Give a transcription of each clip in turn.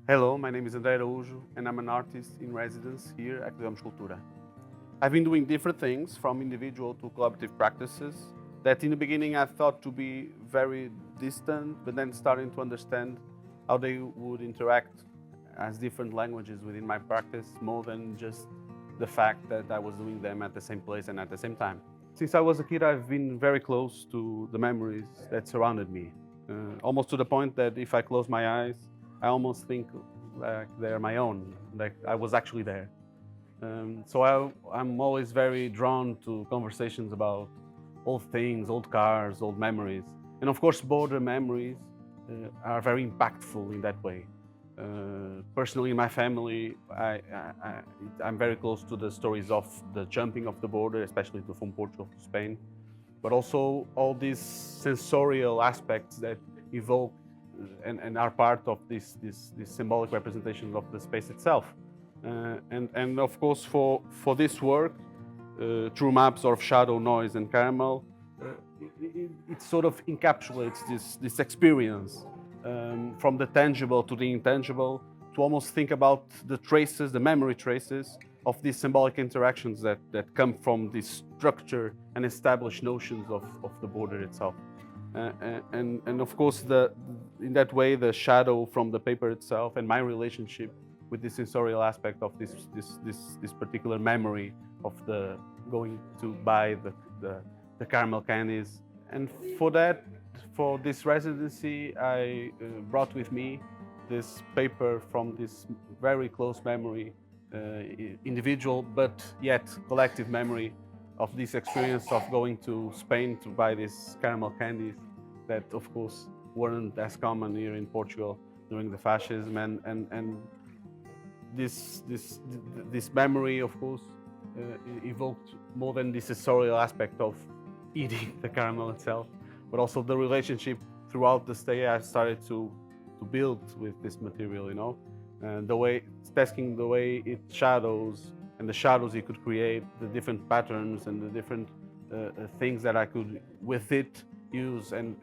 Hello, my name is André Araújo and I'm an artist in residence here at Cultura. I've been doing different things from individual to collaborative practices that in the beginning I thought to be very distant, but then starting to understand how they would interact as different languages within my practice more than just the fact that I was doing them at the same place and at the same time. Since I was a kid, I've been very close to the memories that surrounded me, almost to the point that if I close my eyes, I almost think like they're my own, like I was actually there. I'm always very drawn to conversations about old things, old cars, old memories. And of course, border memories are very impactful in that way. Personally, in my family, I'm very close to the stories of the jumping of the border, especially from Portugal to Spain, but also all these sensorial aspects that evoke and are part of this symbolic representation of the space itself. And of course, for this work, through maps of shadow, noise, and caramel, it sort of encapsulates this experience from the tangible to the intangible, to almost think about the traces, the memory traces of these symbolic interactions that come from this structure and established notions of the border itself. And of course, in that way, the shadow from the paper itself and my relationship with the sensorial aspect of this particular memory of the going to buy the caramel candies. And for this residency, I brought with me this paper from this very close memory, individual but yet collective memory of this experience of going to Spain to buy these caramel candies that, of course, weren't as common here in Portugal during the fascism. And this memory, of course, evoked more than the sensorial aspect of eating the caramel itself, but also the relationship throughout the stay I started to build with this material, you know, and the way, testing the way it shadows and the shadows it could create, the different patterns and the different things that I could with it use, and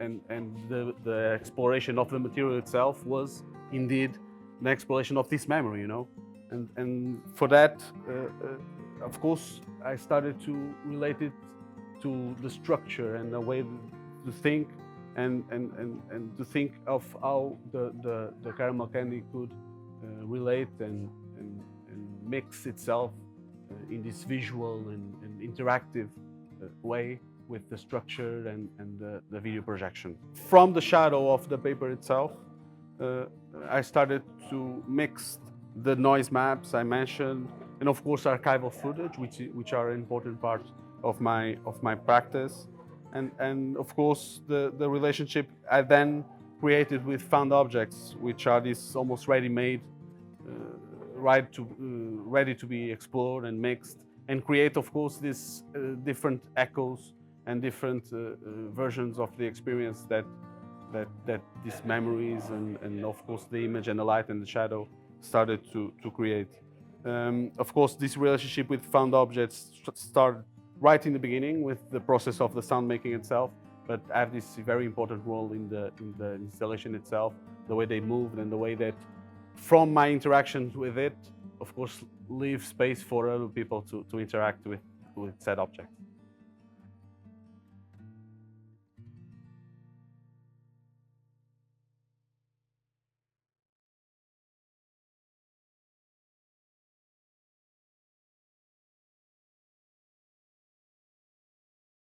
the exploration of the material itself was indeed an exploration of this memory, you know, and for that, of course, I started to relate it to the structure and the way to think and to think of how the caramel candy could relate and mix itself in this visual and interactive way with the structure and the video projection. From the shadow of the paper itself, I started to mix the noise maps I mentioned, and of course archival footage, which are an important part of my practice, and of course the relationship I then created with found objects, which are these almost ready-made, ready to be explored and mixed, and create, of course, these different echoes and different versions of the experience that these memories and of course the image and the light and the shadow started to create. Of course, this relationship with found objects started right in the beginning with the process of the sound making itself, but have this very important role in the installation itself, the way they moved and the way that, from my interactions with it, of course, leave space for other people to interact with said object.